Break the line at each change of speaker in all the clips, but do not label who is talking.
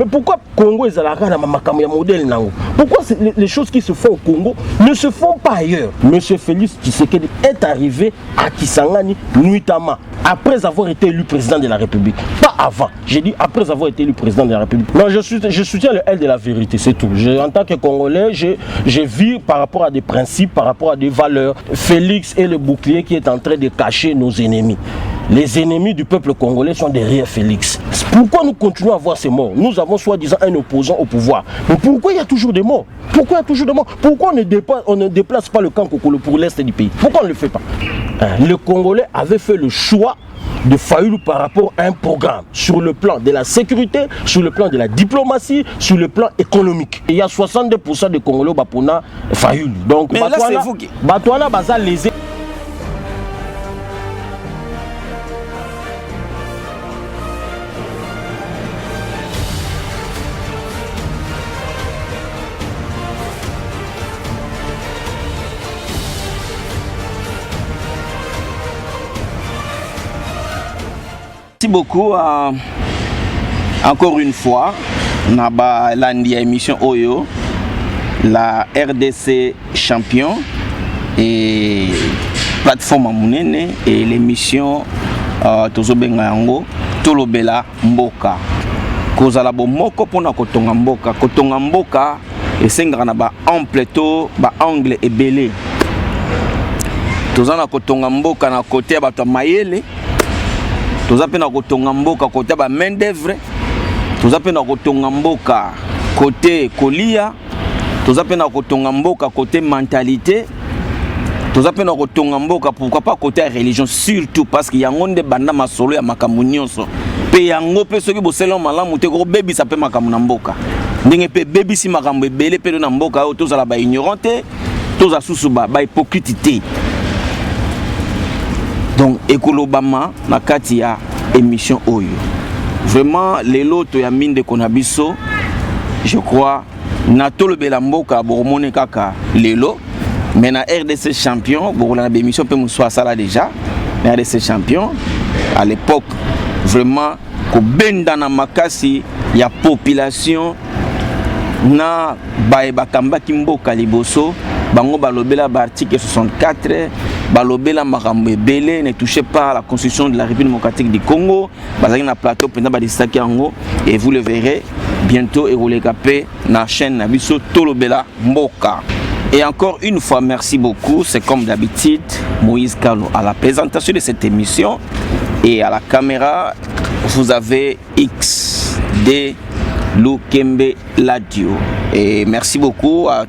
Mais pourquoi Congo est à la rade à modèle nango? Pourquoi les choses qui se font au Congo ne se font pas ailleurs? Monsieur Félix Tshisekedi est arrivé à Kisangani nuitamment, après avoir été élu président de la République. Pas avant. J'ai dit après avoir été élu président de la République. Non, je soutiens le L de la vérité, c'est tout. En tant que Congolais, je vis par rapport à des principes, par rapport à des valeurs. Félix est le bouclier qui est en train de cacher nos ennemis. Les ennemis du peuple congolais sont derrière Félix. Pourquoi nous continuons à voir ces morts? Nous avons soi-disant un opposant au pouvoir. Mais pourquoi il y a toujours des morts? Pourquoi il y a toujours des morts? Pourquoi on ne déplace pas le camp Kokolo pour l'Est du pays? Pourquoi on ne le fait pas? Le Congolais avait fait le choix de Fayoulou par rapport à un programme sur le plan de la sécurité, sur le plan de la diplomatie, sur le plan économique. Et il y a 62% de Congolais Bapona Fayoulou. Donc,
mais là, c'est vous qui...
Batouana Baza les...
Merci beaucoup. Encore une fois, naba landi émission Oyo, la RDC champion et plateforme Amunene et l'émission Tozobenga yango Tolobela Mboka. Kozala bo moko pona kotonga mboka et sengana na ba ampleto ba angle ebele. Tozana kotonga mboka na côté ba to mayele. Toza pena kotonga mboka côté ba main d'œuvre, toza pena kotonga mboka côté kolia, toza pena kotonga mboka côté mentalité, toza pena kotonga mboka pourquoi pas côté religion, surtout parce qu'il y a ngonde banda masolo ya makambo nyonso pe yango pe soki boselo malamu te ko bebi sa pe makambo na mboka ndenge pe bebi si makambo ebele pe na mboka o tozala ba ignorante, toza susu ba hypocrite te. Donc, Ekolobama, na kati ya émission Oyo. Vraiment, les lots ya mine de Konabiso, je crois, na tolo belamboka, boromone kaka, les lots, mais na RDC champion, borona émission peut moussoa ça là déjà, na RDC champion, à l'époque, vraiment, ko benda na makasi, ya population, na baeba kamba kimboka liboso, bango balobela ba article 64, balobela makambo ebele ne touchez pas à la constitution de la République démocratique du Congo, bazali na plateau pendant ba disaki yango et vous le verrez bientôt et rolekapé na chaîne na biso Tolobela Mboka. Et encore une fois merci beaucoup, c'est comme d'habitude Moïse Kalo à la présentation de cette émission et à la caméra vous avez XD Lukembe Ladio et merci beaucoup à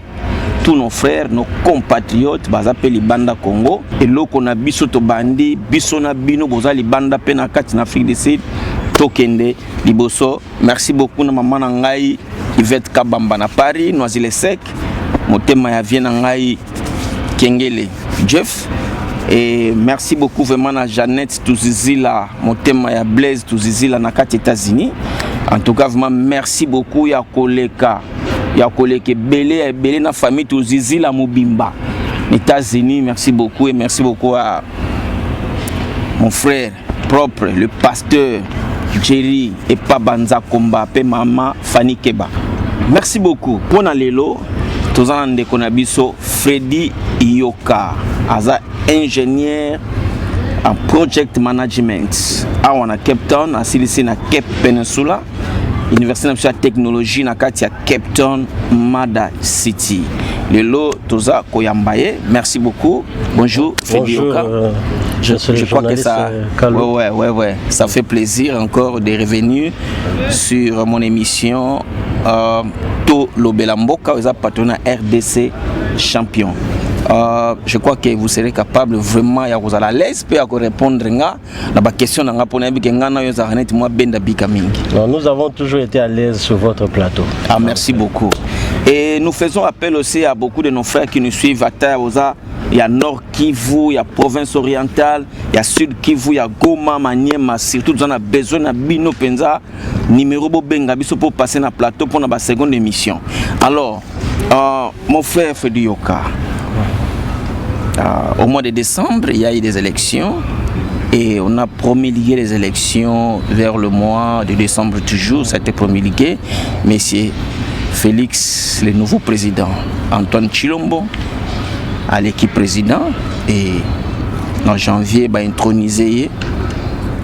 tous nos frères, nos compatriotes, bazape Libanda Congo, et loko na biso to bandi, biso na bino boza Libanda pe na kati na Afrique du Sud, tokende liboso. Merci beaucoup na maman na ngai Yvette Kabamba na Paris, Noisy Sec, motema ya vient na ngai Kengele Jeff. Et merci beaucoup vraiment à Jeannette Touzizila, motema ya Blaise Touzizila na kati États-Unis. En tout cas vraiment merci beaucoup ya koleka. Ya koleke belé na famille Touzizila Mobimba États-Unis. Merci beaucoup et merci beaucoup à mon frère propre, le pasteur Jerry et Pabanza Komba pe maman Fanny Keba. Merci beaucoup. Pour Lelo, tozana ndeko na biso Freddy Yoka, aza ingénieur en project management. A on a Cape Town, a ici na Cape Peninsula. Université nationale de technologie na kati ya Cape Town, Mada City. Lelo Toza Koyambaye, merci beaucoup. Bonjour Freddy Yoka. Je crois que ça ouais, ça fait plaisir encore de revenir sur mon émission Tolobela Mboka, vous êtes partenaire RDC champion. Je crois que vous serez capable vraiment ya vous à l'aise pour répondre à la question na ngapona bikenga na yo zaraneti moi benda bika mingi.
Nous avons toujours été à l'aise sur votre plateau.
Ah merci beaucoup. Et nous faisons appel aussi à beaucoup de nos frères qui nous suivent à Taoza, il y a Nord Kivu, il y a province orientale, il y a Sud Kivu, il y a Goma, Maniema, surtout nous on a besoin de Bino Penza numéro Bobenga biso pour passer na plateau pour la seconde émission. Alors mon frère Freddy Yoka, au mois de décembre, il y a eu des élections Et on a promulgué les élections vers le mois de décembre toujours, ça a été promulgué. Monsieur Félix, le nouveau président, Antoine Chilombo, à l'équipe président. Et en janvier, bah, intronisé.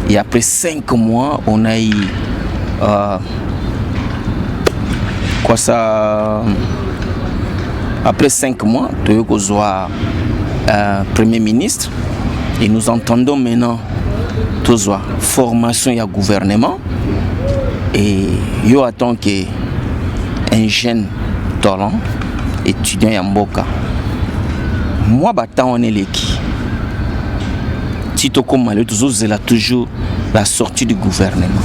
Et après 5 mois, on a eu après 5 mois, tu as Premier ministre. Et nous entendons maintenant tous formation et gouvernement. Et yo attend que un jeune talent étudiant à Mboka. Moi, on est l'équipe. Si tu as toujours la sortie du gouvernement.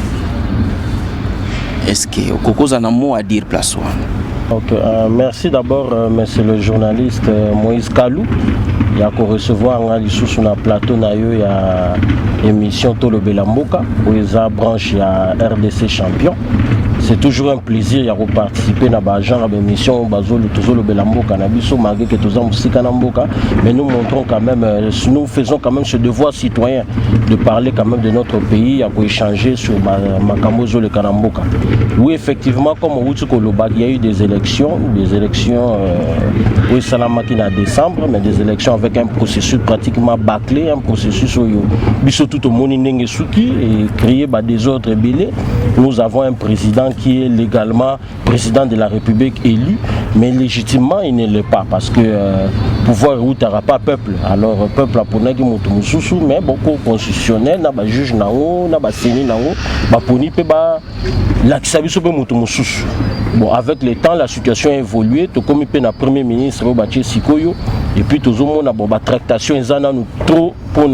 Est-ce que vous avez un mot à dire, place?
Okay, merci d'abord, monsieur le journaliste Moïse Kalou. Il y a qu'on recevoir sur le plateau il y a émission Tolo Belamboka où il y a branche RDC champion. C'est toujours un plaisir de participer à genre d'émission Tolo Belamboka malgré que tous mais nous montrons quand même, nous faisons quand même ce devoir citoyen de parler quand même de notre pays, à échanger sur Makamozo le Kanamboka. Oui, effectivement, comme il y a eu des élections oui, Salamaki en décembre, mais des élections avec un processus pratiquement bâclé, un processus où tout le monde et créé par des autres bélés. Nous avons un président qui est légalement président de la République élu, mais légitimement il ne l'est pas parce que pouvoir où tu n'auras pas peuple. Alors peuple a pour mais beaucoup constitutionnel, n'a pas juge n'a pas séné n'a pas poni pe ba l'akisabiso pe mutumussu. Bon, avec le temps la situation a évolué, tout comme il na premier ministre Robaché Sikoyo et puis tout le monde a bon tractation ils en ont trop pour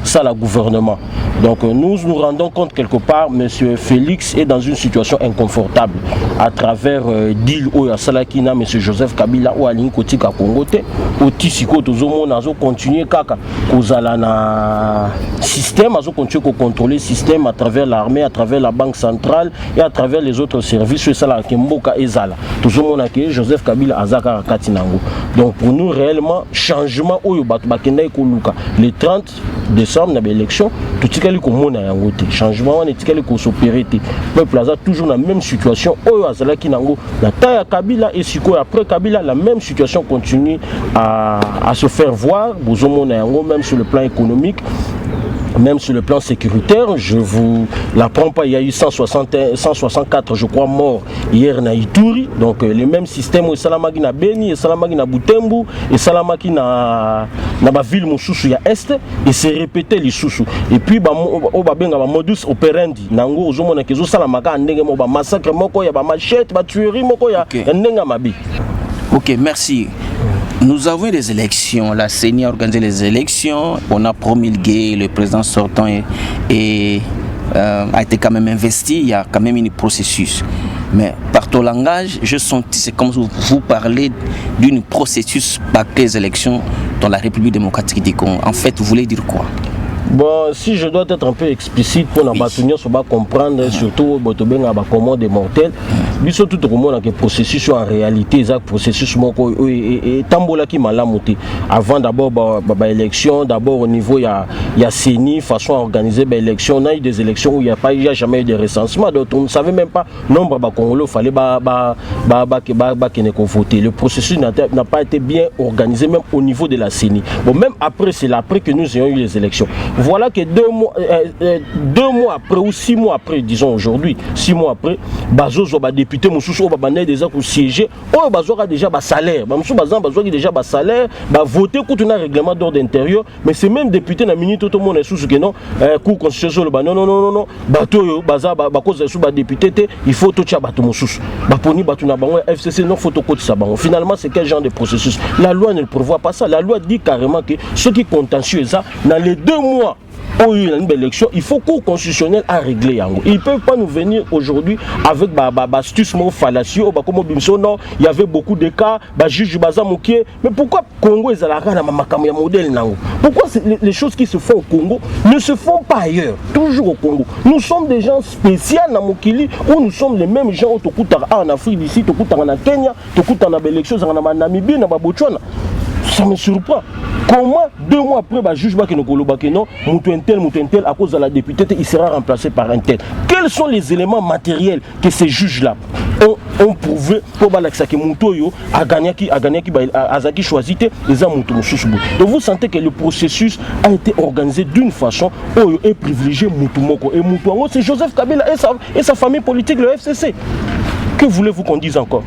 ça la gouvernement. Donc nous nous rendons compte quelque part, monsieur Félix est dans une situation inconfortable à travers deal Oya Salakina, monsieur Joseph Kabila ou Aline Kotika Kongote, au Tisiko Tozomo Nazo continuer kaka kozala na système, azo continuer à contrôler le système à travers l'armée, à travers la banque centrale et à travers les autres services. C'est ça la Kimboka Ezala. Tozomo Nake Joseph Kabila Azaka Katinango. Donc pour nous réellement changement Oyo Bakenda Ekoluka le 30 décembre dans l'élection tout changement on est s'opérer peuple a toujours la même situation oyo azalaki nango na taille Kabila et siko après Kabila la même situation continue à se faire voir même sur le plan économique. Même sur le plan sécuritaire, je vous l'apprends pas, il y a eu 164 je crois morts hier na Ituri, donc les mêmes systèmes où Salamaki na Beni, et Salamaki na Butembo, et Salamaki na ville Moussousou ya Est, et c'est répété les Soussou. Et puis benga modus operandi, nango ozomona kezo Salamaka ndenge mo ba massacre moko ya ba machette, ba tuerie moko ya ndenga mabi.
Ok, merci. Nous avons des élections, la CENI a organisé les élections, on a promulgué, le président sortant a été quand même investi, il y a quand même un processus. Mais par ton langage, je sens que c'est comme si vous parlez d'un processus par les élections dans la République démocratique du Congo. En fait, vous voulez dire quoi?
Bon, si je dois être un peu explicite pour comprendre, surtout comment des mortels, biso tout le monde a un processus en réalité, c'est processus et tambola qui m'a monté. Avant d'abord l'élection, d'abord au niveau il y a CENI façon à organiser l'élection, on a eu des élections où il n'y a jamais eu de recensement, donc on ne savait même pas nombre de Congolais fallait voter. Le processus n'a pas été bien organisé même au niveau de la CENI. Bon, même après c'est après que nous ayons eu les élections. Voilà que 2 mois après ou 6 mois après, disons aujourd'hui, 6 mois après, Bazozo va député Moussoussou va déjà pour siéger, oh Bazo a déjà salaire, Mamsou Bazan Bazo a déjà salaire, va voter contre un règlement d'ordre intérieur, mais c'est même député na minute tout le monde est sous que non, cour constitutionnel non, bateau Baza ba cause sous ba député il faut tout bateau Moussoussou, ba poni bateau na bango FCC non photo code ça bango. Finalement c'est quel genre de processus? La loi ne le prévoit pas ça, la loi dit carrément que ce qui contentieux ça dans les 2 mois où il y a une belle élection, il faut cour constitutionnel à régler. Ils ne peuvent pas nous venir aujourd'hui avec astuce fallacieux, non, il y avait beaucoup de cas, juge Bazamouké. Mais pourquoi Congo est à la rana modèle? Pourquoi les choses qui se font au Congo ne se font pas ailleurs, toujours au Congo? Nous sommes des gens spéciaux dans Mokili, où nous sommes les mêmes gens en Afrique d'ici, en Kenya, en Namibie, en Botswana. Ça me surprend. Comment 2 mois après, le juge non, Moutentel, à cause de la députée, il sera remplacé par un tel. Quels sont les éléments matériels que ces juges-là ont prouvé pour que Moutoyo a gagné, Azaki choisi les Amoutou. Donc vous sentez que le processus a été organisé d'une façon où est privilégié Moutoumoko. Et Moutoumoko, c'est Joseph Kabila et sa famille politique, le FCC. Que voulez-vous qu'on dise encore?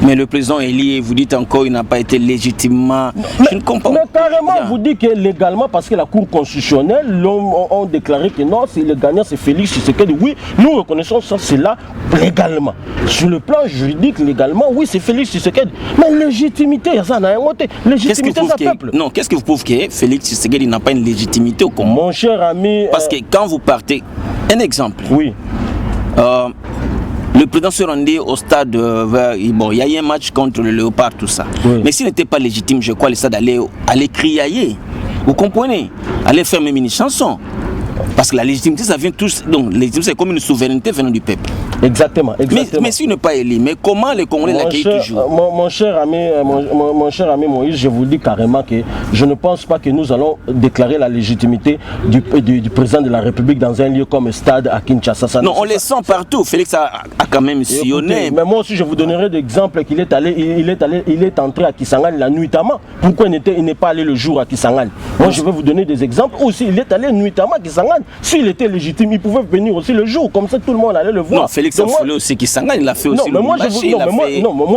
Mais le président Elie, vous dites encore qu'il n'a pas été légitimement. Je ne comprends pas.
Mais carrément, vous dites que légalement, parce que la Cour constitutionnelle ont déclaré que non, c'est le gagnant, c'est Félix Tshisekedi. Oui, nous reconnaissons ça, c'est là légalement. Sur le plan juridique, légalement, oui, c'est Félix Tshisekedi. Mais légitimité, ça n'a rien monté. Légitimité, c'est le peuple.
Non, qu'est-ce que vous prouvez que Félix Tshisekedi n'a pas une légitimité au Congo?
Mon cher ami.
Parce que quand vous partez, un exemple.
Oui.
Le président se rendait au stade, bon, il y a eu un match contre le Léopard, tout ça. Oui. Mais s'il n'était pas légitime, je crois, le stade allait crier. Vous comprenez? Allait faire même une chanson. Parce que la légitimité, ça vient tous. Donc, la légitimité, c'est comme une souveraineté venant du peuple.
Exactement.
Mais s'il n'est pas élu, mais comment les Congolais l'accueillent toujours?
Mon cher ami Moïse, je vous dis carrément que je ne pense pas que nous allons déclarer la légitimité du président de la République dans un lieu comme le stade à Kinshasa.
Non, on les sent partout. Félix a quand même sillonné.
Mais moi aussi, je vous donnerai des exemples qu'il il est entré à Kisangani la nuitamment. Pourquoi il n'est pas allé le jour à Kisangani? Moi, je vais vous donner des exemples. Aussi, il est allé nuitamment à Kisangani. S'il était légitime, il pouvait venir aussi le jour. Comme ça, tout le monde allait le voir.
Non, Félix a foulé aussi Kisangani, il a fait aussi
moi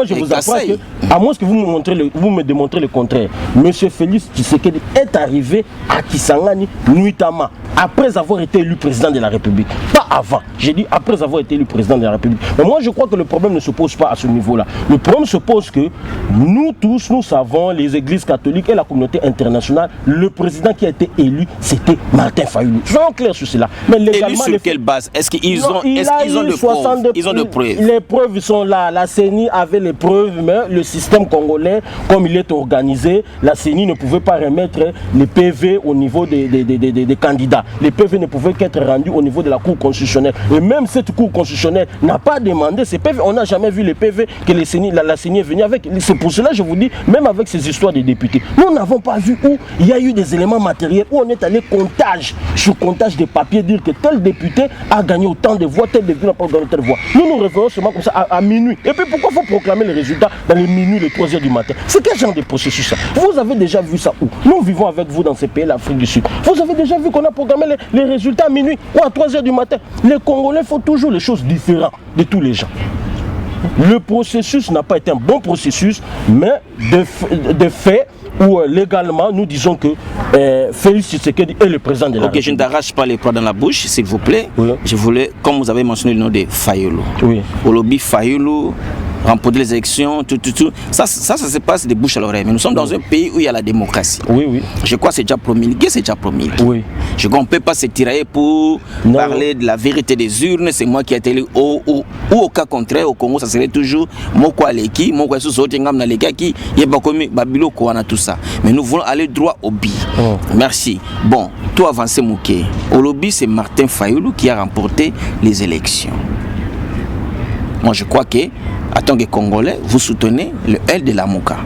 je vous apprends que, à moins que vous me démontrez le contraire, M. Félix Tshisekedi est arrivé à Kisangani nuitamment, après avoir été élu président de la République. Pas avant, j'ai dit après avoir été élu président de la République. Mais moi je crois que le problème ne se pose pas à ce niveau-là. Le problème se pose que nous tous, nous savons, les églises catholiques et la communauté internationale, le président qui a été élu, c'était Martin Fayulu. Soyons clairs sur cela. Mais légalement,
élu sur quelle base? Est-ce qu'ils ont de preuves?
Les preuves sont là. La CENI avait les preuves, mais le système congolais, comme il est organisé, la CENI ne pouvait pas remettre les PV au niveau des candidats. Les PV ne pouvaient qu'être rendus au niveau de la Cour constitutionnelle. Et même cette Cour constitutionnelle n'a pas demandé ces PV. On n'a jamais vu les PV que la CENI est venue avec. C'est pour cela que je vous dis, même avec ces histoires des députés, nous n'avons pas vu où il y a eu des éléments matériels, où on est allé comptage sur comptage des papiers, dire que tel député a gagné autant de voix, tel député n'a pas gagné telle voix. Nous revenons seulement comme ça à minuit. Et puis pourquoi il faut proclamer les résultats dans les minuit, les 3h du matin? C'est quel genre de processus ça? Vous avez déjà vu ça où? Nous vivons avec vous dans ces pays, l'Afrique du Sud. Vous avez déjà vu qu'on a programmé les résultats à minuit ou à 3h du matin? Les Congolais font toujours les choses différentes de tous les gens. Le processus n'a pas été un bon processus, mais de fait, où légalement nous disons que Félix Tshisekedi est le président de la République.
Je ne t'arrache pas les poings dans la bouche, s'il vous plaît. Oui. Je voulais, comme vous avez mentionné le nom de Fayulu. Oui. Au lobby Fayulu, remporter les élections, tout. Ça se passe des bouches à l'oreille. Mais nous sommes dans un pays où il y a la démocratie. Oui. Je crois que c'est déjà promulgué, Oui. Je crois qu'on ne peut pas se tirailler pour parler de la vérité des urnes. C'est moi qui ai été ou au cas contraire, au Congo, ça serait toujours Moko Aleki, Moko Sosotengam Nalekaki, Yebakomi, Babilo, Kouana, tout ça. Mais nous voulons aller droit au but. Merci. Bon, tout avancé, Mouké. Au lobby, c'est Martin Fayulu qui a remporté les élections. Moi, je crois que, en tant que Congolais, vous soutenez le L de la Mouka.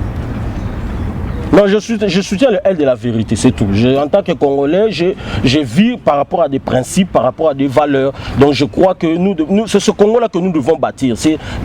Non, je soutiens le L de la vérité, c'est tout. En tant que Congolais, je vis par rapport à des principes, par rapport à des valeurs. Donc je crois que c'est ce Congo-là que nous devons bâtir.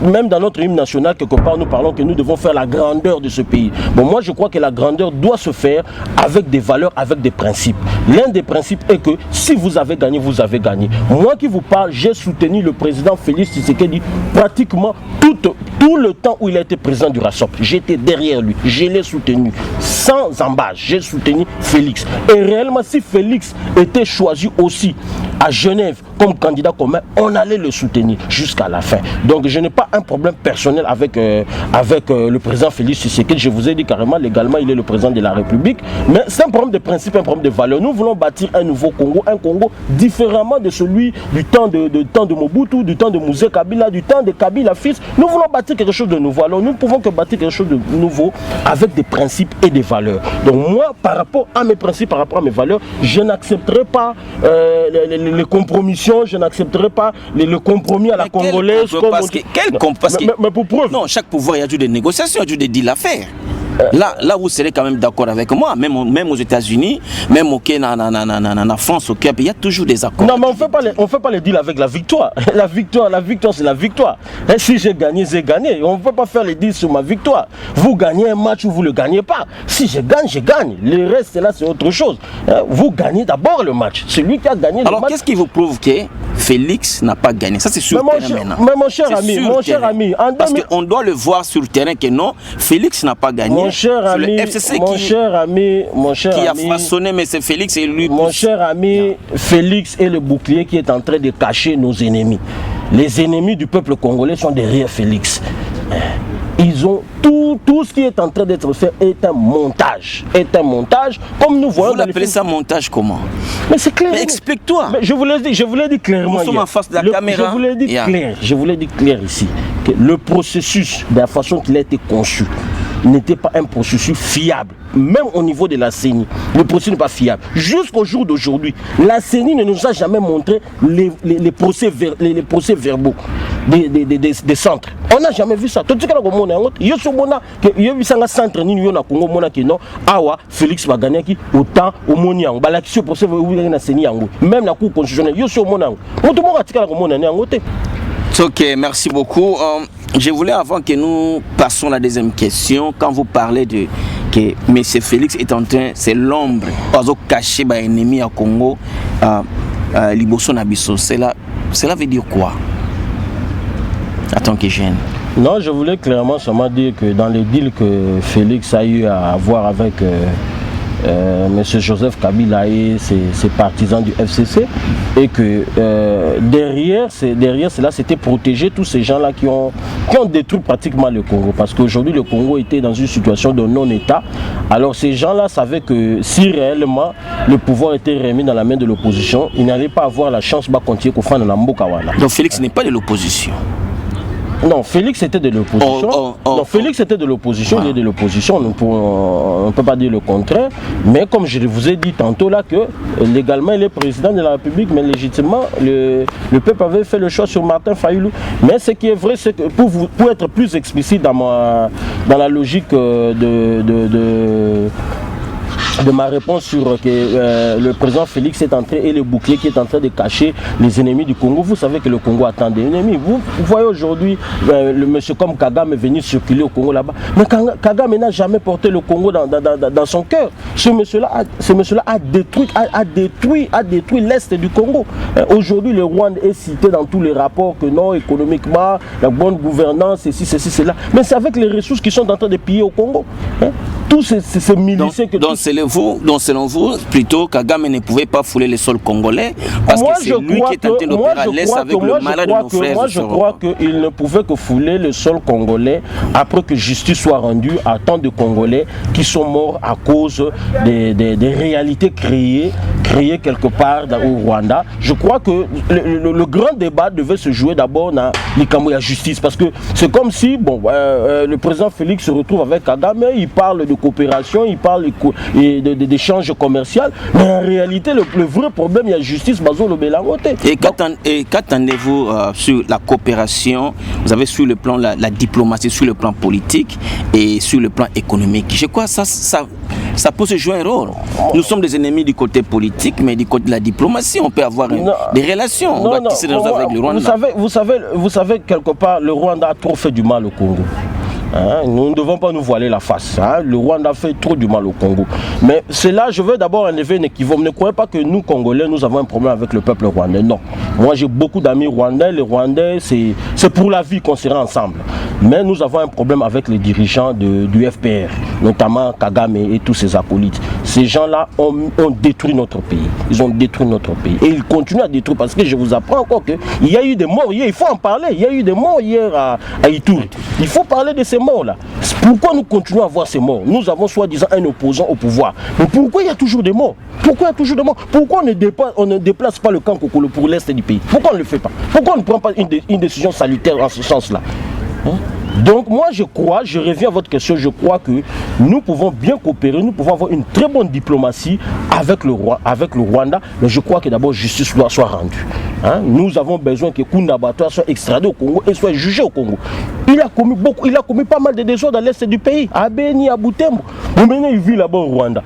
Même dans notre hymne national, quelque part, nous parlons que nous devons faire la grandeur de ce pays. Bon, moi, je crois que la grandeur doit se faire avec des valeurs, avec des principes. L'un des principes est que si vous avez gagné, vous avez gagné. Moi qui vous parle, j'ai soutenu le président Félix Tshisekedi pratiquement tout le temps où il a été président du RASOP. J'étais derrière lui, je l'ai soutenu. Sans embâche, j'ai soutenu Félix. Et réellement, si Félix était choisi aussi à Genève comme candidat commun, on allait le soutenir jusqu'à la fin. Donc je n'ai pas un problème personnel avec le président Félix Tshisekedi. Je vous ai dit carrément, légalement, il est le président de la République. Mais c'est un problème de principe, un problème de valeur. Nous voulons bâtir un nouveau Congo, un Congo différemment de celui du temps de Mobutu, du temps de Mouzé Kabila, du temps de Kabila fils. Nous voulons bâtir quelque chose de nouveau. Alors nous ne pouvons que bâtir quelque chose de nouveau avec des principes et des valeurs. Donc moi, par rapport à mes principes, par rapport à mes valeurs, je n'accepterai pas les compromissions, je n'accepterai pas le compromis à la congolaise.
Mais pour preuve.
Non,
chaque pouvoir, il y a toujours des négociations, il y a toujours des deals à faire. Là, vous serez quand même d'accord avec moi, même aux États-Unis, même en France, il y a toujours des accords.
Non, mais on fait pas les deals avec la victoire. La victoire, c'est la victoire. Et si j'ai gagné, j'ai gagné. On ne peut pas faire les deals sur ma victoire. Vous gagnez un match ou vous ne le gagnez pas. Si je gagne, je gagne. Le reste, là, c'est autre chose. Vous gagnez d'abord le match. C'est lui qui a gagné le match.
Alors, qu'est-ce qui vous prouve que Félix n'a pas gagné? Ça, c'est sûr.
Mais mon cher ami,
parce qu'on doit le voir sur le terrain que non, Félix n'a pas gagné.
Mon cher ami,
qui a façonné, mais c'est Félix et lui.
Mon cher ami, Félix est le bouclier qui est en train de cacher nos ennemis. Les ennemis du peuple congolais sont derrière Félix. Ils ont tout ce qui est en train d'être fait est un montage. Comme nous voyons.
Vous l'appelez ça montage comment?
Mais c'est clair.
Mais explique-toi.
Mais je vous l'ai dit clairement.
Nous sommes en face de la caméra.
Je vous l'ai dit clair ici. Que le processus, de la façon qu'il a été conçu, n'était pas un processus fiable. Même au niveau de la CENI, le processus n'est pas fiable. Jusqu'au jour d'aujourd'hui, la CENI ne nous a jamais montré les procès verbaux des centres. On n'a jamais vu ça. Tout ce que centre Félix va gagner autant au Moniang. Même la Cour constitutionnelle.
Ok, merci beaucoup. Je voulais, avant que nous passions à la deuxième question, quand vous parlez de que M. Félix est en train, c'est l'ombre, oiseau caché par l'ennemi à Congo, Liboso Nabiso, cela veut dire quoi en tant que jeune?
Non, je voulais clairement seulement dire que dans les deals que Félix a eu à avoir avec M. Joseph Kabila et ses partisans du FCC, et que derrière cela, c'était protéger tous ces gens-là qui ont détruit pratiquement le Congo. Parce qu'aujourd'hui, le Congo était dans une situation de non-État. Alors ces gens-là savaient que si réellement le pouvoir était remis dans la main de l'opposition, ils n'allaient pas avoir la chance de continuer à faire de la Mbokawana.
Donc Félix n'est pas de l'opposition?
Non, Félix était de l'opposition. Félix était de l'opposition, il est de l'opposition, on ne peut pas dire le contraire. Mais comme je vous ai dit tantôt là, que légalement il est président de la République, mais légitimement le peuple avait fait le choix sur Martin Fayulu. Mais ce qui est vrai, c'est que pour être plus explicite dans la logique de ma réponse sur que le président Félix est entré et le bouclier qui est en train de cacher les ennemis du Congo. Vous savez que le Congo attend des ennemis. Vous voyez aujourd'hui le monsieur comme Kagame est venu circuler au Congo là-bas. Mais Kagame n'a jamais porté le Congo dans son cœur. Ce monsieur-là a détruit l'Est du Congo. Aujourd'hui, le Rwanda est cité dans tous les rapports que non, économiquement, la bonne gouvernance, ceci, cela. Mais c'est avec les ressources qui sont en train de piller au Congo. Tous ces miliciens que...
Donc selon vous, plutôt Kagame ne pouvait pas fouler le sol congolais parce que c'est lui qui est en train d'opérer à l'Est avec le malade de nos frères.
Moi je crois qu'il ne pouvait que fouler le sol congolais après que justice soit rendue à tant de Congolais qui sont morts à cause des réalités créées quelque part au Rwanda. Je crois que le grand débat devait se jouer d'abord dans l'Ikambo et justice, parce que c'est comme si le président Félix se retrouve avec Kagame, il parle de coopération, il parle d'échanges commerciaux, mais en réalité le vrai problème, il y a justice, Bazolo Belangote.
Et qu'attendez-vous sur la coopération? Vous avez sur le plan la diplomatie, sur le plan politique et sur le plan économique. Je crois que ça peut se jouer un rôle. Nous sommes des ennemis du côté politique, mais du côté de la diplomatie, on peut avoir des relations. On doit tisser des relations avec le Rwanda.
Vous savez, quelque part, le Rwanda a trop fait du mal au Congo. Nous ne devons pas nous voiler la face. Le Rwanda fait trop du mal au Congo. Mais c'est là, je veux d'abord enlever un équivoque. Ne croyez pas que nous, Congolais, nous avons un problème avec le peuple rwandais. Non. Moi, j'ai beaucoup d'amis rwandais. Les Rwandais, c'est pour la vie qu'on sera ensemble. Mais nous avons un problème avec les dirigeants du FPR, notamment Kagame et tous ses acolytes. Ces gens-là ont détruit notre pays. Ils ont détruit notre pays. Et ils continuent à détruire, parce que je vous apprends encore qu'il y a eu des morts hier. Il faut en parler. Il y a eu des morts hier à Ituri. Il faut parler de ces morts-là. Pourquoi nous continuons à voir ces morts? Nous avons soi-disant un opposant au pouvoir. Mais pourquoi il y a toujours des morts? Pourquoi on ne déplace pas le camp Kokolo pour l'Est du pays? Pourquoi on ne le fait pas? Pourquoi on ne prend pas une décision salutaire en ce sens-là? Donc moi je reviens à votre question, je crois que nous pouvons bien coopérer, nous pouvons avoir une très bonne diplomatie avec le Rwanda, mais je crois que d'abord justice soit rendue. Nous avons besoin que Kunda Batwa soit extradé au Congo et soit jugé au Congo. il a commis pas mal de désordres dans l'est du pays, à Beni, à Butembo. Maintenant, il vit là-bas au Rwanda.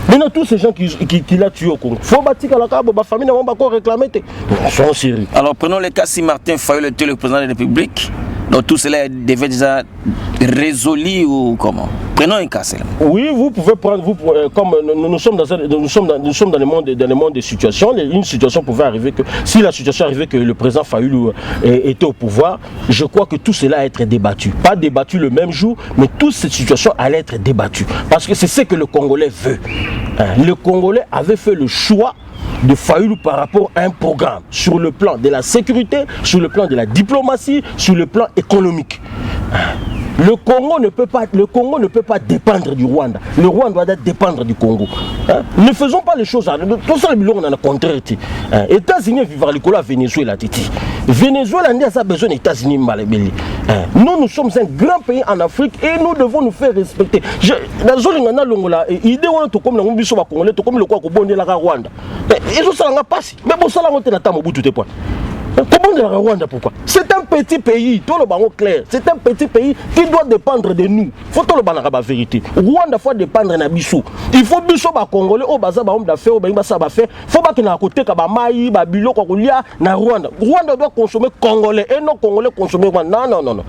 Maintenant, tous ces gens qui l'ont tué au Congo, il faut bâtir à la carte, ma famille n'a pas encore réclamé. Ils sont sérieux.
Alors, prenons le cas si Martin Fayulu était le président de la République. Donc, tout cela devait déjà résolu ou comment? Prenons un cas.
Oui, vous pouvez prendre, comme nous sommes dans le monde des situations. Une situation pouvait arriver que, si la situation arrivait que le président Fayulu était au pouvoir, je crois que tout cela allait être débattu. Pas débattu le même jour, mais toute cette situation allait être débattue. Parce que c'est ce que le Congolais veut. Le Congolais avait fait le choix de Fayulu par rapport à un programme sur le plan de la sécurité, sur le plan de la diplomatie, sur le plan économique. Le Congo ne peut pas dépendre du Rwanda. Le Rwanda doit dépendre du Congo. Ne faisons pas les choses. Tout ça, on a contraire. États-Unis vivent à Venezuela. Venezuela a besoin des États-Unis. Nous sommes un grand pays en Afrique et nous devons nous faire respecter. Dans le idée comme le Rwanda. Mais bon, ça pourquoi? C'est un petit pays, tout le bango clair. C'est un petit pays qui doit dépendre de nous. Faut tout le bango la vérité. Rwanda faut dépendre de Bissou. Il faut Bissou ba Congolais au baza ba homme d'affaires au ba ça ba faire. Faut pas que na côté ka ba mai ba bilo ko lia na Rwanda. Rwanda doit consommer congolais et non congolais consommer Rwanda. Non.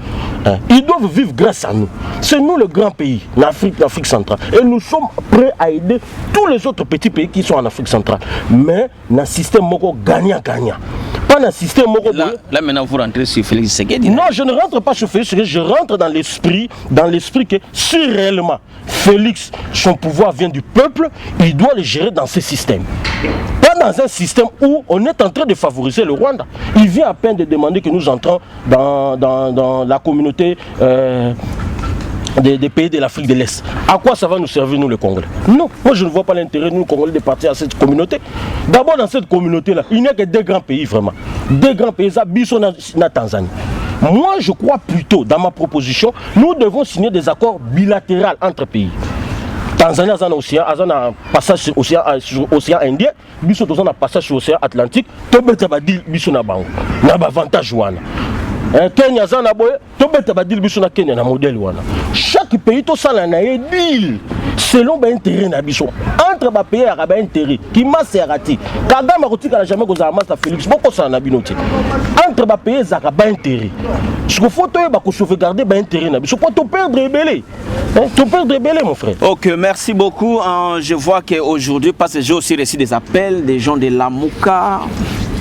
Ils doivent vivre grâce à nous. C'est nous le grand pays, l'Afrique centrale. Et nous sommes prêts à aider tous les autres petits pays qui sont en Afrique centrale. Mais dans un système gagnant-gagnant. Pas un système
là maintenant vous rentrez sur Félix Tshisekedi.
Non, je ne rentre pas sur Félix Tshisekedi, je rentre dans l'esprit que si réellement Félix, son pouvoir vient du peuple, il doit le gérer dans ce système. Pas dans un système où on est en train de favoriser le Rwanda. Il vient à peine de demander que nous entrons dans la communauté des pays de l'Afrique de l'Est. À quoi ça va nous servir, nous, les Congolais? Non, moi je ne vois pas l'intérêt, nous, les Congolais, de partir à cette communauté. D'abord, dans cette communauté-là, il n'y a que deux grands pays, vraiment. Deux grands pays, ça, Bissau et Tanzanie. Moi, je crois plutôt, dans ma proposition, nous devons signer des accords bilatéraux entre pays. Tanzanie a un passage sur l'océan Indien, Bissau a un passage sur l'océan Atlantique, tout le monde a dit Bissau n'a pas d'avantage. Kenya zana boye to beta badil biso na Kenya na modèle wana. Chaque pays to sala na deal selon ba intérêt na biso. Entre ba pays araba intérêt qui masse arati. Kagame kotika la jamais kozala masa Félix boko sala na binoti. Entre ba pays zaka ba intérêt. Ce qu'il faut to ba ko sauvegarder ba intérêt na biso pour to perdre rebelle. To perdre rebelle mon frère.
OK, merci beaucoup. Je vois qu'aujourd'hui parce que j'ai aussi reçu des appels des gens de Lamuka.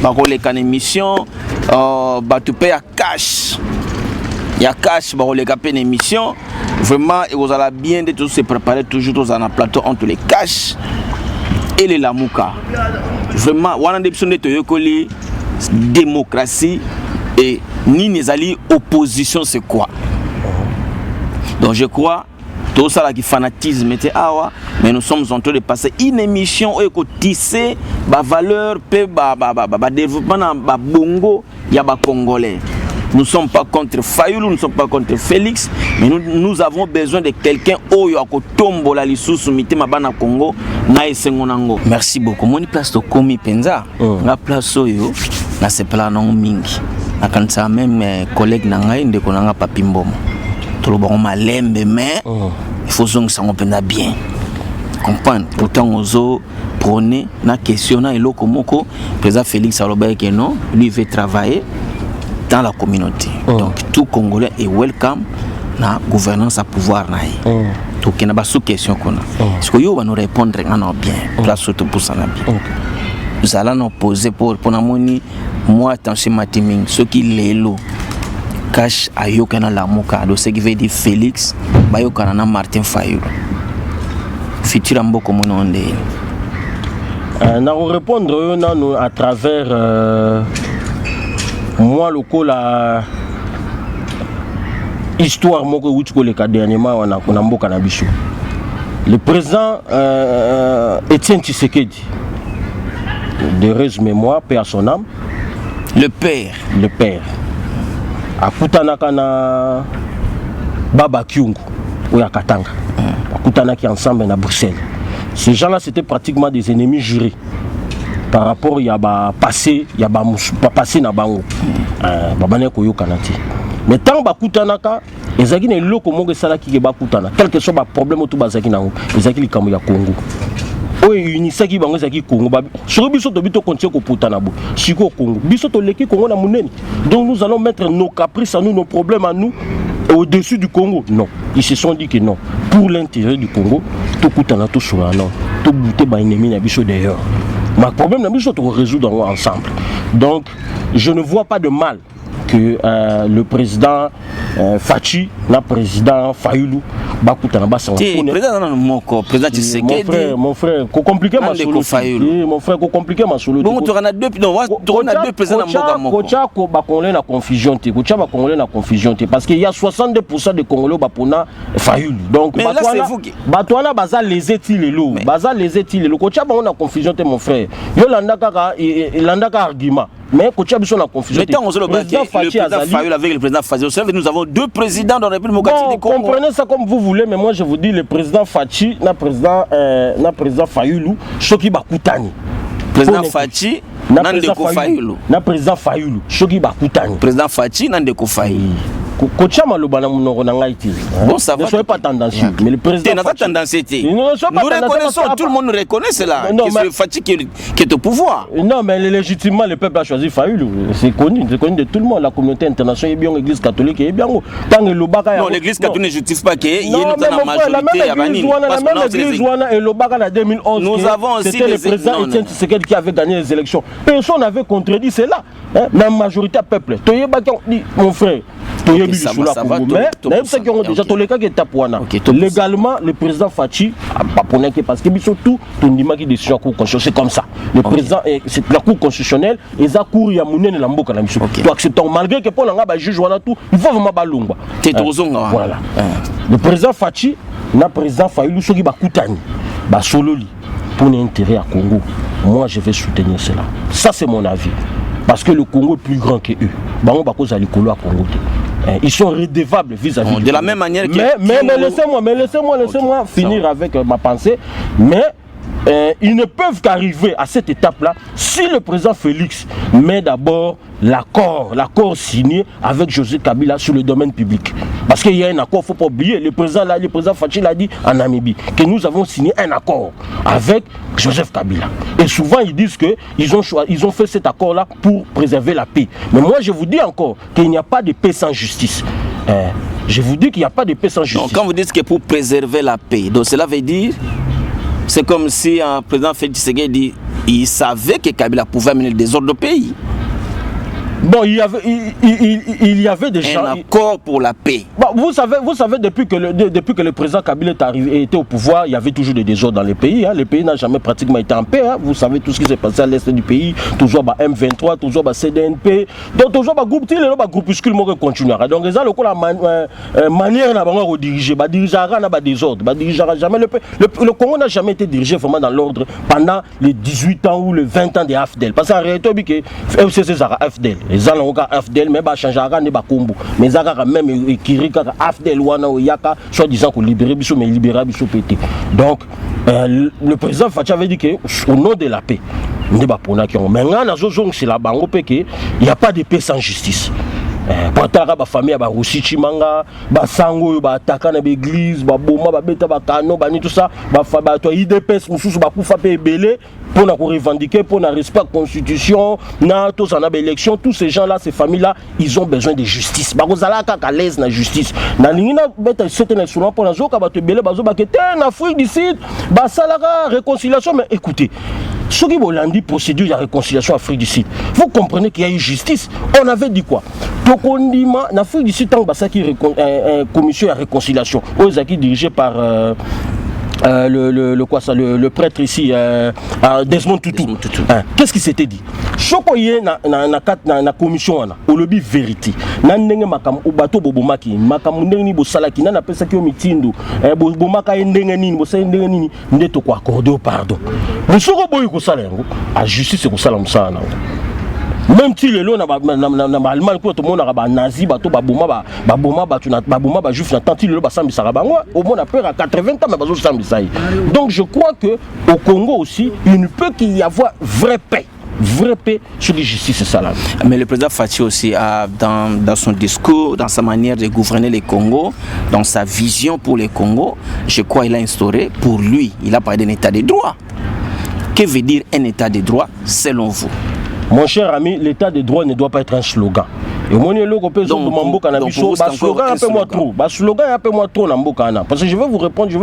Barolé kan émission tu payes à cash. Il y a cash barolé kan émission. Vraiment et vous allez bien de tous se préparer toujours dans un plateau entre les cash et les Lamuka. Vraiment on a des options de toyokoli démocratie et ni nezali opposition c'est quoi. Donc je crois tout ça là qui fanatisme était mais nous sommes en train de passer une émission où il tisser ba valeur pe ba développement ba bongo ya ba congolais. Nous ne sommes pas contre Fayulu, nous ne sommes pas contre Félix, mais nous avons besoin de quelqu'un où il y a tombo la lisusu mité mabana Congo na esengonango. Merci beaucoup. Moni place to komi penza. Na place oyo na se plano mingi. Na kansa même collègue na ngai ndeko na nga papimbomo. Tolobon malembe mais il faut que ça on bien. Comprendre. Pourtant on prôner na question na eloko moko président Félix Aloba que non, lui veut travailler dans la communauté. Donc tout Congolais est welcome na gouvernance à pouvoir naï. Donc il y a pas sous question qu'on a. Parce que yo va nous répondre en bien. Place surtout pour ça na bien. Nous allons nous poser pour namoni moi attention matiming ce qui l'élo cash ayokana la moka do ce qui veut dire Félix bayokana na Martin Fayulu. Futur mboko mononde.
Na répondre à travers moi le coup la histoire moko wutiko le dernièrement on a mboka na biso. Le président Étienne Tshisekedi de heureuse mémoire, paix à son âme.
Le père. Akutanaka na Baba Kyungu ou ya Katanga. Akutanaki ensemble na Bruxelles. Ces gens-là c'était pratiquement des ennemis jurés. Par rapport à passé na bango babane koyo kanati
mais tant bakutanaka ezaki na eloko moko esalaki ke bakutana quel que soit ba problème oto bazaki nango ezaki likambo ya Congo oyo unisaki bango ezaki Congo soki biso tobi tokontinue koputana bo siko Congo biso toleki Congo na monene donc nous allons mettre nos caprices à nous, nos problèmes à nous au-dessus du Congo. Non, ils se sont dit que non, pour l'intérêt du Congo tokutana to sur non to bouter ba ennemi na biso d'ailleurs ma problème na biso to résoudre ensemble. Donc je ne vois pas de mal que le président Fachi, le président Fayoulou, Bakutana Bassan.
Président Tshisekedi.
Mon frère, compliqué ma solo. Mon frère, compliqué ma solo.
Bon, tu as deux présidents dans
Kocha ko bakonle na confusion te. Kocha bakonle na confusion te parce qu'il y a 62% de Congolais bapona Fayoulou. Donc
mais là c'est vous qui
Batwana baza les étilelo. Baza les étilelo. Kocha ba on a confusion te mon frère. Yo landaka argument. Mais Kocha biso na confusion.
Le président Fayoulou avec le président Fazi, nous avons deux présidents dans la République démocratique du Congo.
Comprenez ça comme vous voulez, mais moi je vous dis le président Fachi, le président Fayoulou, Shoki Bakutani.
Président Fachi, Nandeko Fayoulou.
Le président Fayoulou, Shoki Bakutani.
Président Fachi, Nandeko Fayoulou.
Kocha maloba na munoko na ngaiti.
Bon, ça va.
Ne soyez pas tendancieux. Mais le président
Fachi. Nous reconnaissons, tout le monde nous reconnaît cela. Que c'est Fachi qui est au pouvoir.
Non, mais légitimement, le peuple a choisi Fayoulou. C'est connu de tout le monde. La communauté internationale est bien, l'église catholique est bien.
Non, l'église catholique ne justifie pas qu'il y ait une majorité à Banine.
La même église et Lobaka en 2011.
Nous avons aussi
c'était le président Etienne Tshisekedi qui avait gagné les élections. Personne n'avait contredit cela. La majorité peuple. Mon frère. Légalement, le président Fachi a pas parce que surtout, c'est comme ça. Le président, c'est la Cour constitutionnelle, et la Cour Yamounen et Lamboka. Tu acceptes malgré que pour le juge, il faut vraiment balumba. Voilà. Le président Fachi, le président Fayoulou, Soki Bakutani, Basololi, pour l'intérêt à Congo. Moi, je vais soutenir cela. Ça, c'est mon avis. Parce que le Congo est plus grand que eux. Ils sont redevables vis-à-vis
de la même manière que...
Mais laissez-moi finir avec ma pensée. Mais ils ne peuvent qu'arriver à cette étape-là si le président Félix met d'abord l'accord signé avec Joseph Kabila sur le domaine public. Parce qu'il y a un accord, il ne faut pas oublier. Le président Fachi l'a dit en Namibie, que nous avons signé un accord avec Joseph Kabila. Et souvent, ils disent qu'ils ont fait cet accord-là pour préserver la paix. Mais moi, je vous dis encore qu'il n'y a pas de paix sans justice. Je vous dis qu'il n'y a pas de paix sans justice.
Donc, quand vous dites que pour préserver la paix, donc cela veut dire... C'est comme si un président Félix Tshisekedi il savait que Kabila pouvait amener le désordre au pays.
Bon, il y avait déjà
un accord pour la paix.
Bon, vous savez depuis que le président Kabila était au pouvoir, il y avait toujours des désordres dans le pays. Hein. Le pays n'a jamais pratiquement été en paix. Hein. Vous savez tout ce qui s'est passé à l'est du pays. Toujours M23, toujours CDNP. Donc toujours groupe groupuscule qui continuera. Donc ça, la manière de diriger, des désordres, jamais le Congo n'a jamais été dirigé vraiment dans l'ordre pendant les 18 ans ou les 20 ans des AFDEL. Parce qu'en réalité, que FCC Zara AFDEL. Les gens ont AFDEL, mais changera ne Bakombo. Mais ça même Kiri AFDEL wana Oyaka, soi-disant qu'on libérait Bissou, mais libérait Bissou pété. Donc le président Fachi avait dit que au nom de la paix, mais il n'y a pas de paix sans justice. Patara ba famille ba Rusichi manga ba sango ba ataka na l'église ba boma ba beta ba kano ba ni tout ça ba to IDPS mususu ba kufa pe belé pour na revendiquer pour na respect constitution na tous en élection tous ces gens là ces familles là ils ont besoin de justice ba kozala ka l'aise na justice na lingina beta c'était souvent pour na zoka ba te belé ba zo ba kete en Afrique du Sud ba salaka réconciliation mais écoutez ce qui Bolandi procédure de réconciliation Afrique du Sud vous comprenez qu'il y a eu justice on avait dit quoi donc on dit en Afrique du Sud tant que commission de réconciliation dirigée par le prêtre ici Desmond Tutu. Qu'est-ce qui s'était dit? Chokoye na commission na olobi vérité. Na ndenge makam obato bobomaki makam ndenge ni bosalaki na pesa ki o mitindo bomaka ndenge nini bosala ndenge nini ndeto ko accorder au pardon. Musoko boyi ko sala yango a justice ko sala musala na. Même si les lois Allemagne pour tout le monde a nazi bato baboma ba juif na tanti le basam bisarabangwa au moins après à 80 ans mais bazo sambisaï. Donc je crois que au Congo aussi il ne peut qu'il y avoir vraie paix vrai paix sur la justice salade.
Mais le président Faty aussi dans son discours, dans sa manière de gouverner le Congo, dans sa vision pour le Congo, je crois qu'il a instauré, pour lui, il a parlé d'un état de droit. Que veut dire un état de droit selon vous?
Mon cher ami, l'état de droit ne doit pas être un slogan. Et moi, slogan appelle-moi trop Nambokana. Parce que je vais vous répondre, je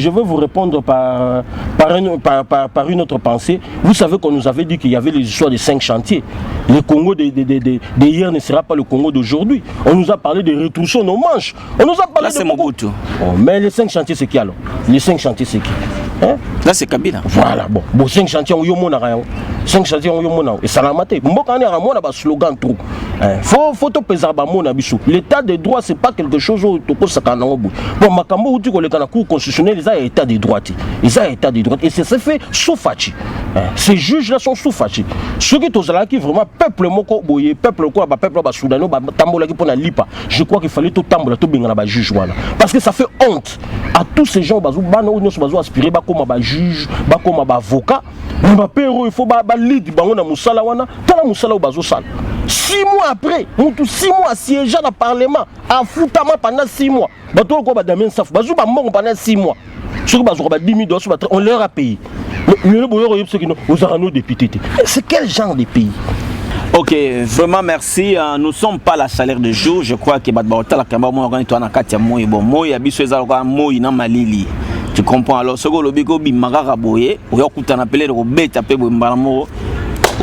vais vous répondre par une autre pensée. Vous savez qu'on nous avait dit qu'il y avait les histoires de 5 chantiers. Le Congo d'hier ne sera pas le Congo d'aujourd'hui. On nous a parlé de retrousser nos manches. On nous a parlé
de Mobutu.
Oh, mais les 5 chantiers, c'est qui alors? Les 5 chantiers, c'est qui?
Hein? Là, c'est Kabila.
Voilà, bon. 5 chantiers, on y a 5 chantiers, on y a et ça l'a maté. Mbokana a un slogan trop. Faut te peser à mon abisso. L'état de droit, c'est pas quelque chose où tu peux s'accorder. Bon, Makambo, où tu connais la Cour constitutionnelle, ils ont état de droit. Ils ont état de droit. Et c'est fait sous Faty. Ces juges-là sont sous Faty. Ceux qui sont là, qui vraiment, peuple moko boye, peuple quoi, peuple soudano, tambola qui pour la lipa. Je crois qu'il fallait tout tambola, tout bien la juge. Parce que ça fait honte à tous ces gens, bazou, aspirer, comme juge, comme avocat. Mais il faut lead, na musala wana, tala musala ou bazo sal. 6 mois après, 6 mois siéger dans le Parlement, à Foutama pendant 6 mois. Bato ko ba Damien Saf, bazou ba mort pendant 6 mois. Ceux qui bazou ba 10 000 $, on leur a payé. Le boyo yeb ceux qui nous a nos députés. C'est quel genre de pays?
Ok, vraiment merci. Nous ne sommes pas la chaleur de jour. Je crois que la caméra tu comprends alors ce que le bigo bimaga boye ou yakutana appeler robeta pe bombaramo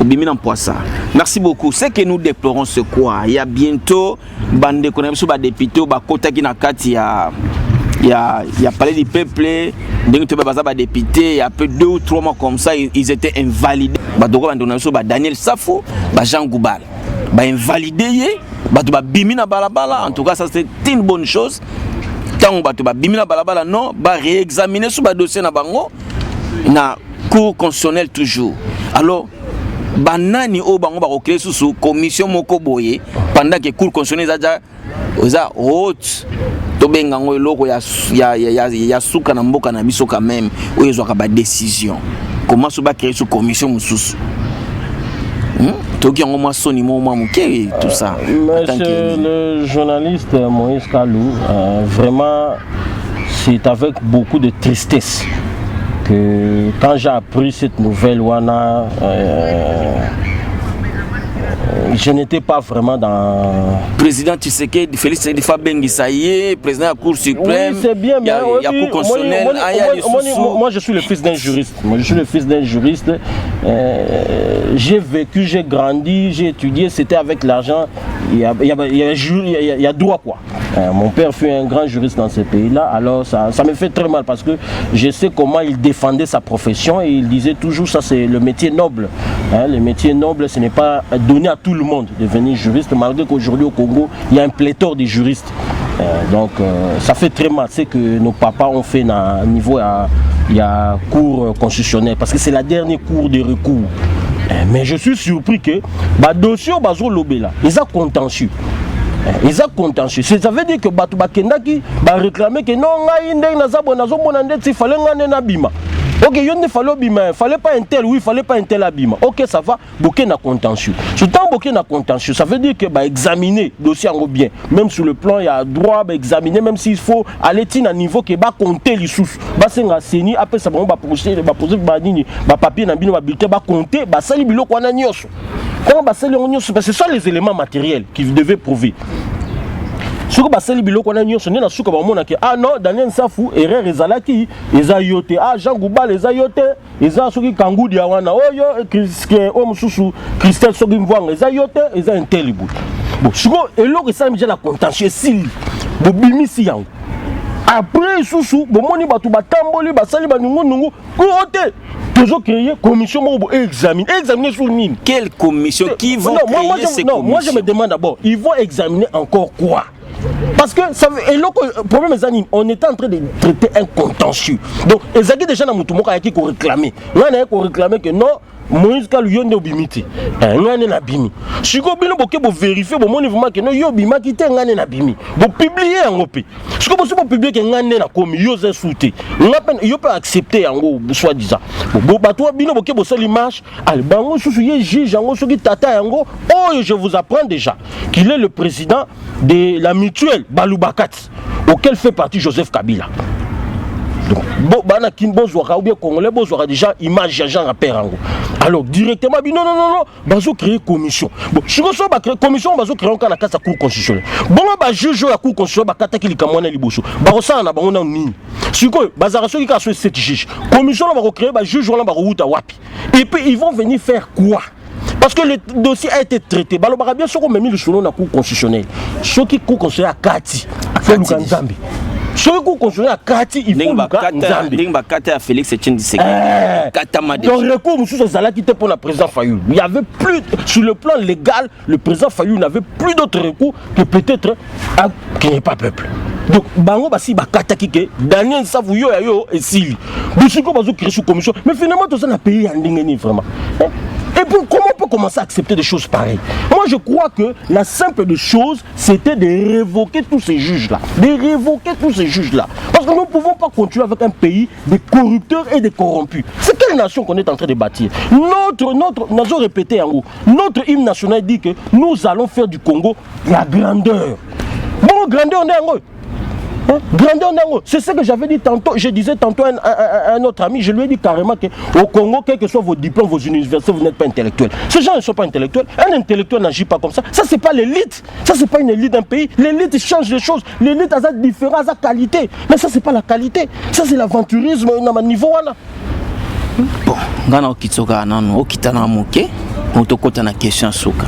obimi na poissa. Merci beaucoup. Ce que nous déplorons c'est quoi? Il y a bientôt bande connaissons ba député ba kota ki na kati il y a parlé du peuple donc tu ba député il y a peu 2 ou 3 mois comme ça ils étaient invalidés. Ba doko bandona ba Daniel Safo, ba Jean Goubal. Ba invalidé ba to ba bimi na balabala. En tout cas ça c'est une bonne chose. Tant que tu bimina balabala non, ba réexaminer sur ba dossier na bango na cour constitutionnelle toujours. Alors banani o bango ba créer sous commission moko boye pendant que cour constitutionnelle za haute to benga ngo eloko ya suka na mboka na biso quand même o ezwa ka ba décision. Comment so ba créer sous commission mususu? Tout ça.
Monsieur le journaliste Moïse Kalou, vraiment, c'est avec beaucoup de tristesse que quand j'ai appris cette nouvelle, je n'étais pas vraiment dans...
Président Tshisekedi, Félix Tshisekedi Fabengi, ça y est, président de la Cour suprême.
Oui, c'est bien, mais
il y a Cour constitutionnelle.
Moi, je suis le fils d'un juriste. J'ai vécu, j'ai grandi, j'ai étudié, c'était avec l'argent. Il y a droit, quoi. Mon père fut un grand juriste dans ce pays-là, alors ça me fait très mal parce que je sais comment il défendait sa profession et il disait toujours ça c'est le métier noble. Le métier noble, ce n'est pas donné à tout le monde de devenir juriste, malgré qu'aujourd'hui au Congo, il y a un pléthore de juristes. Donc ça fait très mal ce que nos papas ont fait à niveau il y a cour constitutionnelle parce que c'est la dernière cour de recours. Mais je suis surpris que dossier bazo lobela, ils ont contentieux. Ils ont contentieux. Ça veut dire que Batou Bakendaki va réclamer que non, il fallait un bima. Ok, il ne fallait pas un tel, oui, il fallait pas un tel abîme. Ok, ça va, bokeh na contentieux. Ce temps bokeh na contentieux, ça veut dire que examiner le dossier en bien. Même sur le plan, il y a droit d'examiner, même s'il faut aller à un niveau qui va compter les sous. Après ça va poser papier, bulletin, compter, ça li bilo kwana nyoso. C'est ça les éléments matériels qui devaient prouver. Ce que baseli biloko na nyonso ne na suka ba mona ke non Daniel Safou erreur ezalaki eza yote Jean Goubal eza yote eza soki kangudi ya wana oyo kriske o mususu Christelle soki mvanga eza yote eza intelibu bon siko eloko ça me la contentieux sili bo bimisi yango après susu bo moni batu batamboli basali ba nungu côté toujours créer commission pour examiner sur nini
quelle commission qui vont créer ces commissions?
Moi je me demande d'abord ils vont examiner encore quoi? Parce que le problème est on était en train de traiter un contentieux. Donc, ils ont déjà réclamé. On a réclamé que non, Moïse Kalou yonde obimiti ngane na bimi siko bino boke bo vérifier bo moni vraiment que no yo bima kite ngane na bimi bo publier yango pe siko bo publier que ngane na komi yo ze souté ngapen yo peut accepter yango soit disant bo bato bino boke bo sali marche al bango susu ye juge yango soki tata yango oh je vous apprends déjà qu'il est le président de la mutuelle Balubakati auquel fait partie Joseph Kabila. Donc, bana kimbozwaka ou bien congolais bozwaka déjà image ya Jean Aperango. Alors directement non, bazo créer commission. Bon, si on ba créer commission bazo créer encore la case à cour constitutionnelle. Bon ba juge à cour constitutionnelle ba kataki likamwana liboso. Ba rosana na bango na nini. Si ko bazara soki ka so 7 juges. Commission ba créer ba juge wala ba ruta wapi. Et puis ils vont venir faire quoi? Parce que le dossier a été traité. Balo ba bien soko memi le solo na cour constitutionnelle. Soki cour constitutionnelle Kati, a Luka Nzambe. Ce que vous construisez à Kati, il faut
à Félix Etienne Tshisekedi.
Donc, recours qui était pour le président Fayou. Il y avait plus, sur le plan légal, le président Fayou n'avait plus d'autres recours que peut-être qu'il n'y ait pas peuple. Donc, Bango Bassi Bakata Kike, Daniel Savouyo et Sili. Boussiko Bazou créé sous commission. Mais finalement, tout ça n'a payé un dingeni vraiment. Et puis, comment on peut commencer à accepter des choses pareilles? Moi, je crois que la simple des choses, c'était de révoquer tous ces juges-là. Parce que nous ne pouvons pas continuer avec un pays de corrupteurs et de corrompus. C'est quelle nation qu'on est en train de bâtir? Nous répété en haut, notre hymne national dit que nous allons faire du Congo la grandeur. Bon, grandeur, on est en haut. Grandeur Nango, c'est ce que j'avais dit tantôt. Je disais tantôt à un autre ami, je lui ai dit carrément qu'au Congo, quels que soient vos diplômes, vos universités, vous n'êtes pas intellectuels. Ces gens ne sont pas intellectuels. Un intellectuel n'agit pas comme ça. Ça, c'est pas l'élite. Ça, c'est pas une élite d'un pays. L'élite change les choses. L'élite a sa différence, sa qualité. Mais ça, c'est pas la qualité. Ça, c'est l'aventurisme à niveau.
Bon, Gana Okitsoka, Nano, Okitana Moke, on te compte na question Soka.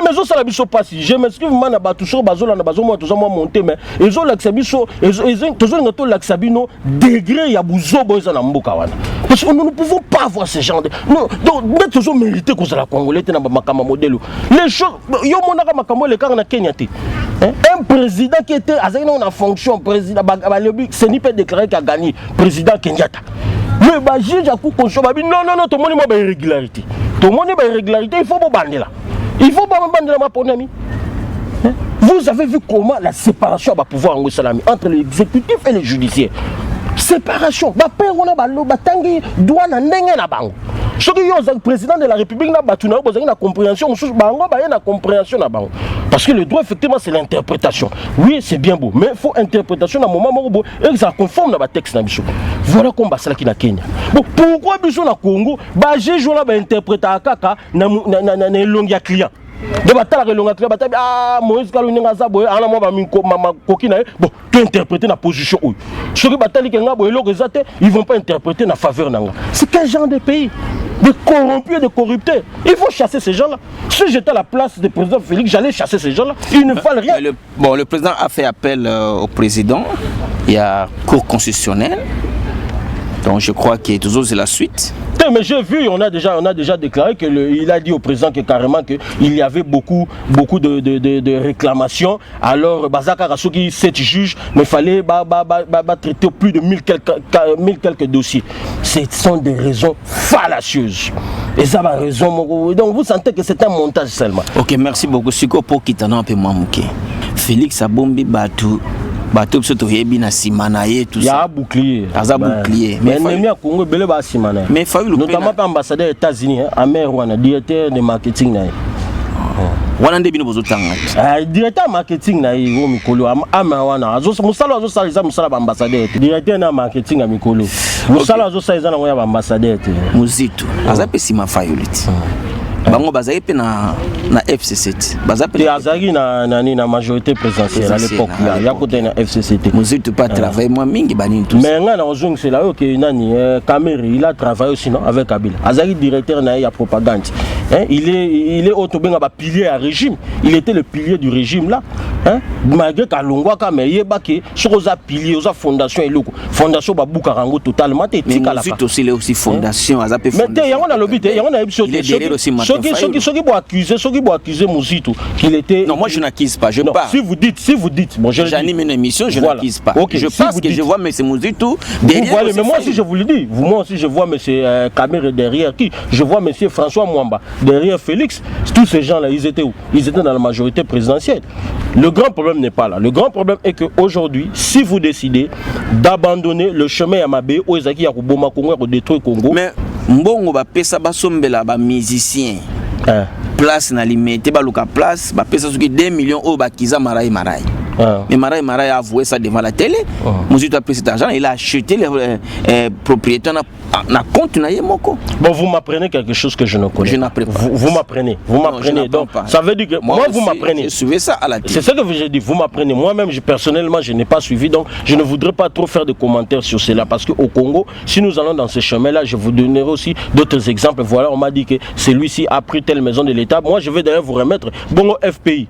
Mais ça la biso passi. Je m'excuse moi na batusho bazola na bazo moi toujours moi monter mais ils ont l'accebiso ils toujours ngato l'accebino degré ya buzo boza na mboka wana. Parce que nous ne pouvons pas avoir ce genre de non donc toujours mériter que la congolais na makama modèle. Les choses yo monaka makamo le kanga na Kenya té. Un président qui était en fonction président ce n'est pas déclaré qu'il a gagné président Kenyatta. Mais bah juge à coup conscient non tout le monde a irrégularité. Tout le monde a irrégularité, il faut pas bander là. Il faut pas me de ma ponami. Vous avez vu comment la séparation va pouvoir entre l'exécutif et le judiciaire. Séparation. Le président de la République n'a pas de compréhension. Parce que le droit, effectivement, c'est l'interprétation. Oui, c'est bien beau, mais il faut interprétation à un moment où ça conforme à texte. Voilà comment ça qui na Kenya. Bon, pourquoi biso na Congo, j'ai joué là interpréter à kaka na longia client. De batala longia client Moïse Kalou ngaza boy ana mo ba minko mama kokina bon tu interpréter la position où. Ceux qui batali ke ngabo elo rezate, ils vont pas interpréter na faveur nanga. C'est quel genre de pays? De corrompus et de corrupteurs. Il faut chasser ces gens-là. Si j'étais à la place du président Félix, j'allais chasser ces gens-là. Ils ne valent rien.
Le président a fait appel au président. Il y a cour constitutionnelle. Donc je crois que toujours c'est la suite.
Mais j'ai vu, on a déjà déclaré qu'il a dit au président que carrément qu'il y avait beaucoup de réclamations. Alors, Bazaka Rasoki, 7 juges, mais il fallait traiter plus de 1000 quelques dossiers. Ce sont des raisons fallacieuses. Et ça va raison. Donc vous sentez que c'est un montage seulement.
Ok, merci beaucoup. Siko pour Kitana un peu mamouké. Félix Abombi Batou. Bateau surtout yebi na simanaye tout ça. Il y a
bouclier.
Aza bouclier.
Mais l'ennemi à Congo belé ba simanaye.
Mais faut
notamment pas ambassadeur des États-Unis, Amer Rwanda, directeur de marketing na.
Wana ndebi no bozotanga.
Directeur marketing na yo mikolo Amer wana. Azo musala azo saliza musala ba ambassadeur. Directeur na marketing na mikolo. Musala azo saliza na ba ambassadeur.
Muzito. Aza pesi mafayoliti. Bango bazali pe na FCCT
bazali azali na majorité présidentielle à l'époque il y a côté na FCCT
Muzito pas travailler moi mingi banini tout
mais ngana ozong c'est là que nani Kameri il a travaillé aussi non avec Kabila azali directeur na ya propagande il est autobenga ba pilier à régime il était le pilier du régime là hein malgré kalongwa ka mais yeba ke sokoza pilier oza fondation eloko fondation babuka rango totalement te tika la
pas aussi aussi fondation azape
fondation mais yango na lobby te yango na ebiso soki bo accuser Muzito qu'il était
non moi je n'accuse pas je parle
si vous dites bon
j'anime une émission je n'accuse pas je pense que je vois monsieur Muzito derrière
mais moi aussi je vous le dis moi aussi je vois monsieur Kamere derrière qui je vois monsieur François Mwamba derrière Félix tous ces gens là ils étaient où ils étaient dans la majorité présidentielle. Le grand problème n'est pas là. Le grand problème est qu'aujourd'hui, si vous décidez d'abandonner le chemin à Mabé, où Ezaki ya kuboma Congo ya détruire Congo.
Mais mbongo ba pesa ba sombela ba musicien. Place na limité ba luka place ba pesa soki 2 millions au ba kiza marai. Mais Marai a avoué ça devant la télé. Muzito a pris cet argent, il a acheté les propriétaires na compte na yemoko.
Bon, vous m'apprenez quelque chose que je ne connais.
Je n'apprends pas.
Vous m'apprenez. Vous m'apprenez. Donc,
pas.
Ça veut dire que moi vous m'apprenez.
J'ai suivi ça à la télé.
C'est ce que j'ai dit. Vous m'apprenez. Moi-même, personnellement, je n'ai pas suivi. Donc, je ne voudrais pas trop faire de commentaires sur cela. Parce qu'au Congo, si nous allons dans ce chemin-là, je vous donnerai aussi d'autres exemples. Voilà, on m'a dit que celui-ci a pris telle maison de l'État. Moi, je vais d'ailleurs vous remettre Bongo FPI.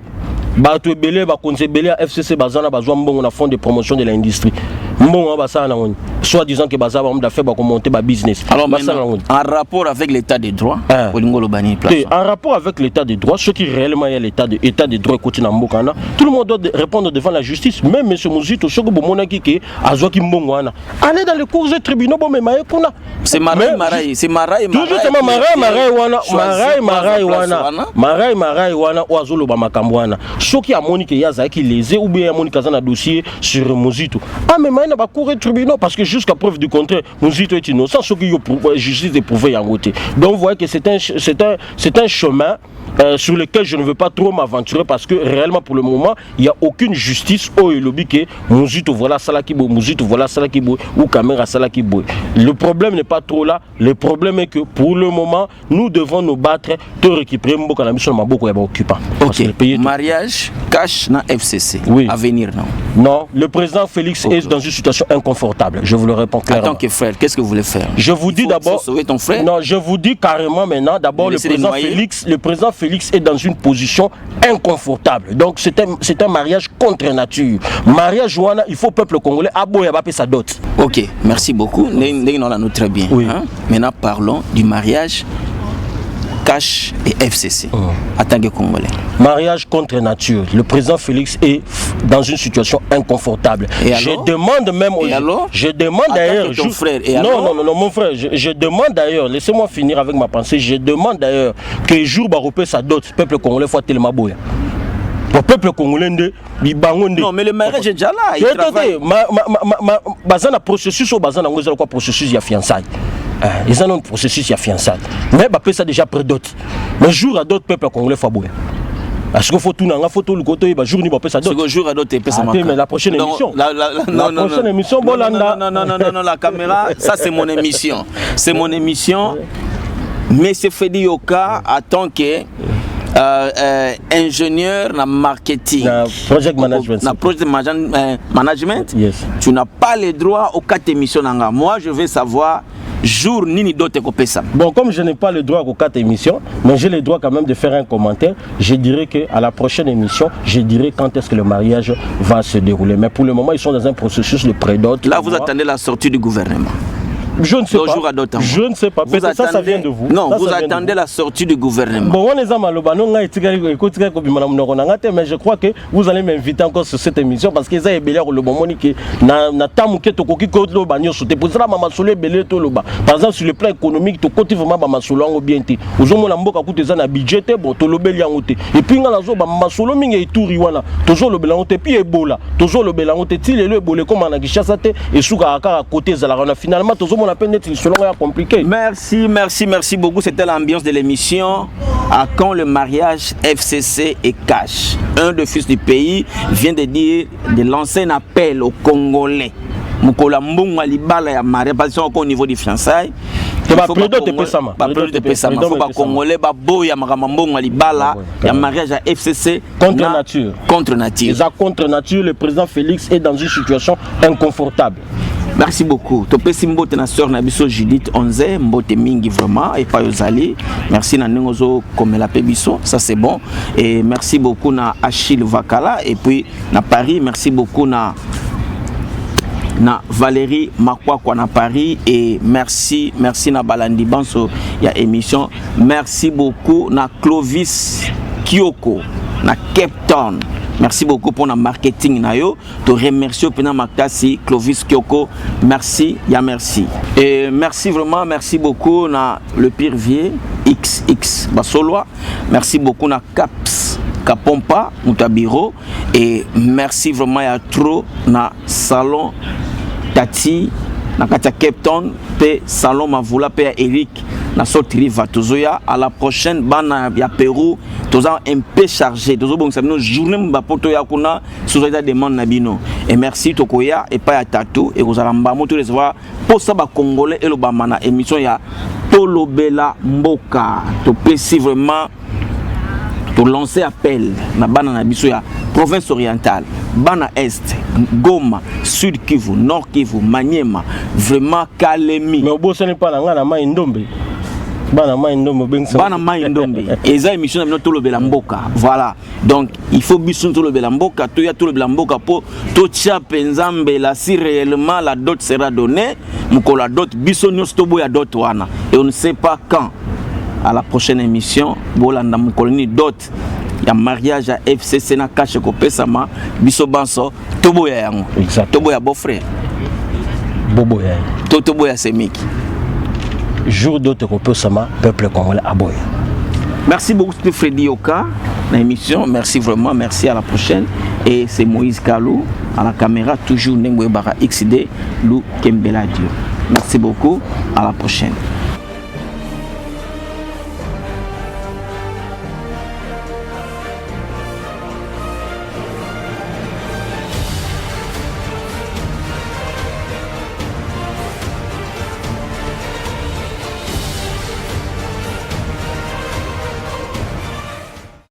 Bato ebele ba konzebele FCC bazana bazwa mbongo na fond de promotion de l'industrie mbongo basana ngoni soit disant que bazaba on d'affaires ba monter ba business.
Alors maintenant, en rapport avec l'état des droits
en rapport avec l'état des droits ce qui réellement est l'état de droit côté na mbokana tout le monde doit répondre devant la justice même monsieur Muzito soko bo monaki ke azwa ki mbongo wana allez dans les cours et tribunaux bo memaye kuna
c'est Marai
tout justement Marai wana oazolo ba makambo wana soki a Monique Yazaki lésé ou bien Monique Kazana dossier sur Muzito. Ah mais maintenant va courir tribunal parce que jusqu'à preuve du contraire Muzito est innocent ce qui justice est prouvé en côté. Donc vous voyez que c'est un chemin sur lequel je ne veux pas trop m'aventurer parce que réellement pour le moment il n'y a aucune justice au lobby que Muzito voilà Salakibo Muzito voilà Salakibo ou Kamera Salakibo. Le problème n'est pas trop là, le problème est que pour le moment nous devons nous battre pour récupérer Mboka na mission Maboko ya occupant.
OK. Mariage cash na FCC
oui.
À venir non.
Non, le président Félix est dans une situation inconfortable, je vous le réponds clairement.
En tant que frère, qu'est-ce que vous voulez faire?
Je vous dis d'abord
sauver ton frère.
Non, je vous dis carrément maintenant d'abord le président Félix est dans une position inconfortable. Donc c'est un mariage contre nature. Mariage ouana, il faut peuple congolais aboya ba sa dot.
OK, merci beaucoup. Nous très bien.
Oui.
Hein? Maintenant parlons du mariage Cash et FCC en tant que Congolais.
Mariage contre nature. Le président Félix est dans une situation inconfortable.
Et
je demande même je demande d'ailleurs
ton frère
non mon frère je demande d'ailleurs laissez-moi finir avec ma pensée je demande d'ailleurs que jour baropé sa dot peuple congolais faut tellement boya. Le peuple congolais
non mais le mariage est déjà là. Il travaille.
Bazana processus au bazana ngozala quoi processus ya fiançailles. Ils ont un processus ya fiançailles. Mais bah ça déjà près d'autres. Mais jour à d'autres peuples congolais faut boire. Parce qu'il faut tout dans la photo le côté bah jour ni bah ça d'autres.
Jour à d'autres pesa
mais la prochaine émission. Émission
non la caméra ça c'est mon émission. C'est mon émission. Mais c'est Fedi Yoka attend que ingénieur na marketing
project management
na project management
yes.
Tu n'as pas le droit aux 4 émissions nanga. Moi je veux savoir jour nini dote ko pesa.
Bon comme je n'ai pas le droit aux 4 émissions mais j'ai le droit quand même de faire un commentaire. Je dirais que à la prochaine émission je dirai quand est-ce que le mariage va se dérouler mais pour le moment ils sont dans un processus de prédote.
Là vous attendez la sortie du gouvernement.
Je ne sais pas. Je ne sais pas. Peut-être ça vient de vous.
Non, vous attendez la sortie du gouvernement.
Bon, on est à Malobano, mais je crois que vous allez m'inviter encore sur cette émission parce que ça est belé le moment que na tamuke to koki ko lo banyo sote pour ça mama solo belé to loba. Par exemple sur le plan économique to côté vraiment ba masolo ngo bien té. Ozomo na mboka kuté za na budget té bon to lobeli yango té. Et puis ngala zo ba masolo mingi ituri wana. Tozo lobela ngo té puis ebola. Tozo lobela ngo té ti le ebole comme na Kinshasa té et suka aka côté za la finalement tozo on appelle net compliqué.
Merci beaucoup. C'était l'ambiance de l'émission. À quand le mariage FCC et Cash. Un des fils du pays vient de lancer un appel aux Congolais. Mukola mbongo alibala ya mariage parce qu'ils sont au niveau du fiançailles. Il faut pas Congolais ba boya mbongo alibala ya mariage à FCC
contre nature.
Contre nature.
Contre nature, le président Félix est dans une situation inconfortable.
Merci beaucoup. Topesi mbote na sœur na biso Judith Onze, mbote mingi vraiment et pas Yozali. Merci na nengozo comme la pebiso, ça c'est bon. Et merci beaucoup na Achille Vakala et puis na Paris, merci beaucoup na Valérie Makwakwa na Paris et merci na Balandi Banso ya émission. Merci beaucoup na Clovis Kyoko na Cape Town. Merci beaucoup pour le marketing na yo. Te remercie pour Makasi Clovis Kyoko. Merci, ya merci. Et merci vraiment, merci beaucoup na le pire vieux XX Basoloa. Merci beaucoup na Caps Kapompa Mutabiro et merci vraiment ya trop na salon Tati na Katia Cape Town pe salon Mavula pe Eric na sorti va tozoya à la prochaine bana ya Pérou toza un peu chargé tozo bon sabino journée mba poto ya kuna sous-état demande na bino et merci tokoya et pas ya tatou et kozala mba moto recevoir pour ça ba congolais et le bamana émission ya Tolobela Mboka to pesi vraiment to lancer appel na bana na biso ya province orientale bana est Goma Sud Kivu Nord Kivu Maniema vraiment Kalemi
mais obo ce n'est pas na mai ndombe bana mai ndombe eza émission na bino Tolobela Mboka voilà donc il faut biso Tolobela Mboka to ya Tolobela Mboka po to tia penzambe la si réellement la dot sera donnée mukolo la dot biso nyos to boya dot wana et on ne sait pas quand. À la prochaine émission bolanda mukoloni dot ya mariage à FCC na cache ko pesama biso banso toboya yango exact toboya beau frère boboya toboya semiki jour dot ko pesama peuple congolais aboya. Merci beaucoup Freddy Yoka na émission, merci vraiment, merci à la prochaine et c'est Moïse Kalou à la caméra toujours Nengwe Bara XD Lou Kembela Dio. Merci beaucoup, à la prochaine.